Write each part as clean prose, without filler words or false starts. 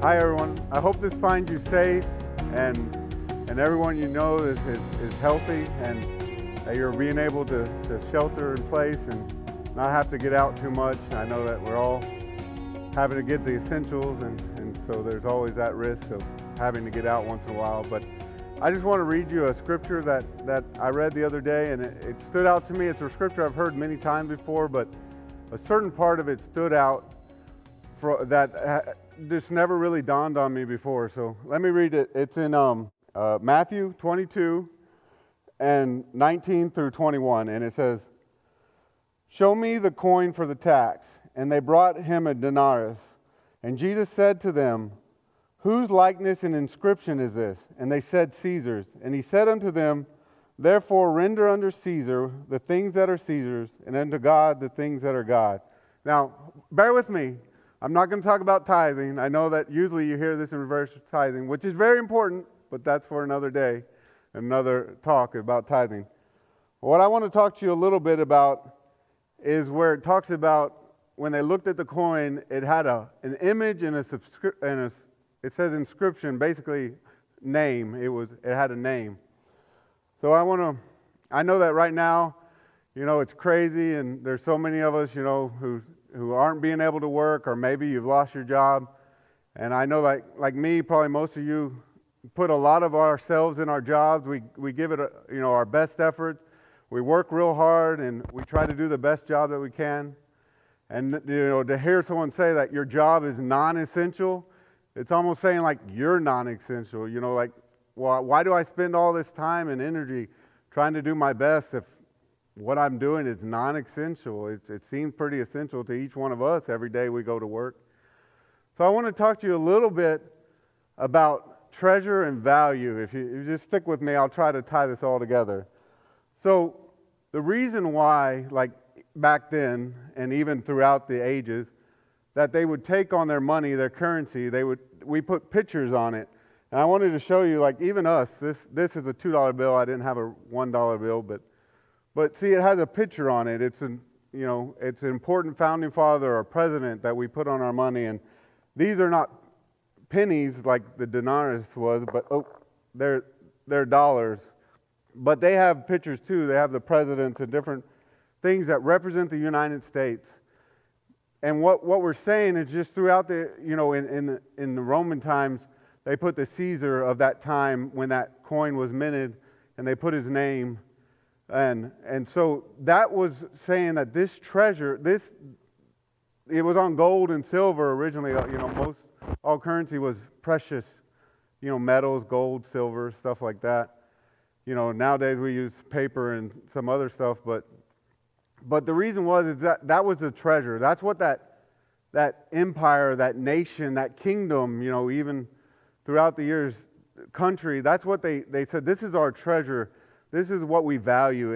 Hi everyone, I hope this finds you safe and everyone you know is healthy, and that you're being able to shelter in place and not have to get out too much. I know that we're all having to get the essentials, and so there's always that risk of having to get out once in a while. But I just want to read you a scripture that I read the other day, and it stood out to me. It's a scripture I've heard many times before, but a certain part of it stood out that just never really dawned on me before. So let me read it. It's in Matthew 22 and 19 through 21, and it says, "Show me the coin for the tax." And they brought him a denarius. And Jesus said to them, "Whose likeness and inscription is this?" And they said, "Caesar's." And he said unto them, "Therefore render unto Caesar the things that are Caesar's, and unto God the things that are God." Now, bear with me. I'm not going to talk about tithing. I know that usually you hear this in reverse tithing, which is very important, but that's for another day, another talk about tithing. What I want to talk to you a little bit about is where it talks about when they looked at the coin, it had an image and it says inscription, basically name. It had a name. So I know that right now, it's crazy, and there's so many of us, who aren't being able to work, or maybe you've lost your job. And I know like me, probably most of you put a lot of ourselves in our jobs. We give it our best efforts. We work real hard, and we try to do the best job that we can. And to hear someone say that your job is non-essential, it's almost saying like you're non-essential. Well, why do I spend all this time and energy trying to do my best if what I'm doing is non-essential? It seems pretty essential to each one of us every day we go to work. So I want to talk to you a little bit about treasure and value. If you just stick with me, I'll try to tie this all together. So the reason why, like back then and even throughout the ages, that they would take on their money, their currency, we put pictures on it. And I wanted to show you, like even us, this is a $2 bill. I didn't have a $1 bill, but see, it has a picture on it. It's an important founding father or president that we put on our money. And these are not pennies like the denarius was, but they're dollars. But they have pictures too. They have the presidents and different things that represent the United States. And what we're saying is just throughout the, in the Roman times, they put the Caesar of that time when that coin was minted, and they put his name. And so that was saying that this treasure, it was on gold and silver originally. All currency was precious, metals, gold, silver, stuff like that. Nowadays we use paper and some other stuff, but the reason is that was the treasure. That's what that empire, that nation, that kingdom, even throughout the years, country, that's what they said, this is our treasure. This is what we value.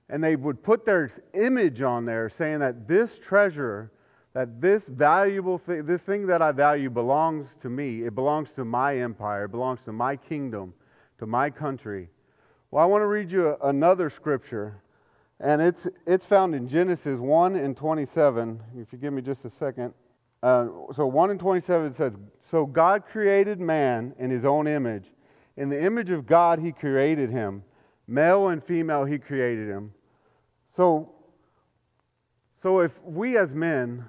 And they would put their image on there saying that this treasure, that this valuable thing, this thing that I value belongs to me. It belongs to my empire. It belongs to my kingdom, to my country. Well, I want to read you another scripture. And it's found in Genesis 1 and 27. If you give me just a second. So 1 and 27 says, "So God created man in his own image. In the image of God he created him. Male and female he created him." So if we as men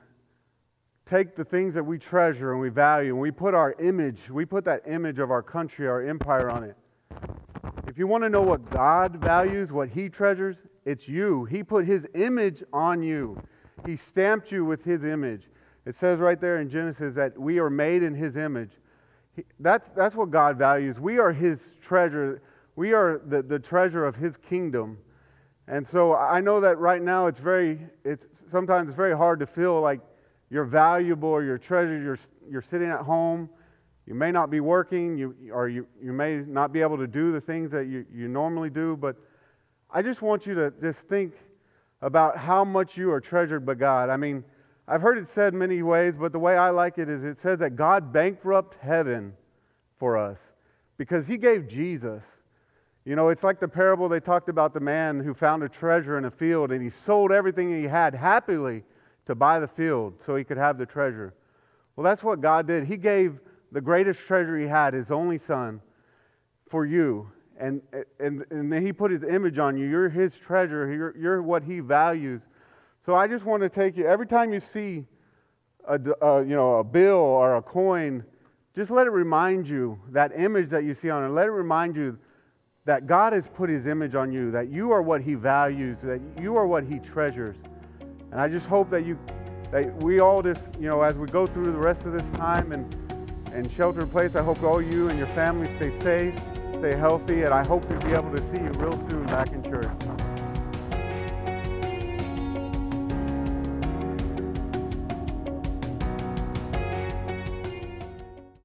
take the things that we treasure and we value, and we put that image of our country, our empire on it. If you want to know what God values, what he treasures, it's you. He put his image on you. He stamped you with his image. It says right there in Genesis that we are made in his image. That's what God values. We are his treasure. We are the treasure of his kingdom. And so I know that right now sometimes it's very hard to feel like you're valuable or you're treasured. You're sitting at home. You may not be working, you may not be able to do the things that you normally do, but I just want you to just think about how much you are treasured by God. I mean, I've heard it said many ways, but the way I like it is it says that God bankrupted heaven for us because he gave Jesus. You know, it's like the parable they talked about the man who found a treasure in a field, and he sold everything he had happily to buy the field so he could have the treasure. Well, that's what God did. He gave the greatest treasure he had, his only son, for you. And then he put his image on you. You're his treasure. You're what he values. So I just want to take you, every time you see a bill or a coin, just let it remind you, that image that you see on it, let it remind you that God has put his image on you, that you are what he values, that you are what he treasures. And I just hope that we all just, as we go through the rest of this time and shelter in place, I hope all you and your family stay safe, stay healthy, and I hope to be able to see you real soon back in church.